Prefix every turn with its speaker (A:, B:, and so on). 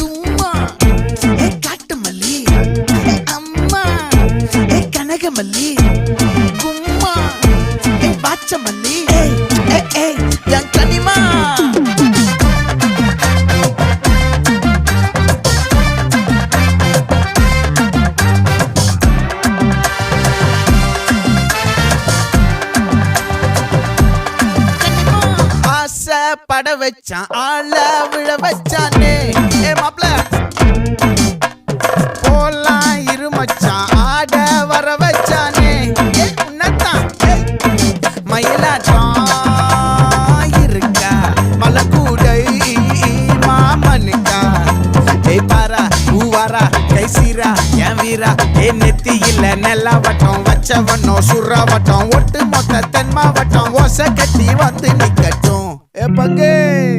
A: தும்மா ஏ காட்டு மல்லி ஏ அம்மா ஏ கனகமல்லி கும்மா ஏ பாச்ச மல்லி ஏ என் கனிமா பட வச்சான் ஆள விழ வச்சானே ஏ மாப்ள போலாம் இருமச்சான் ஆட வர வச்சானே ஏ உன்னத்தான் மயிலாட்டம் இருக்கா மலக்கூடை மாமனுக்கா ஏய் பாரா பூவாரா கைசீரா என் வீரா ஏ நெத்தி இல்ல நெல்லா வட்டம் வச்சவனோ சுறா வட்டம் ஒட்டு மொத்த தென் மாவட்டம் ஓசை கட்டி வந்து நிக்கட்டும். É pra quem?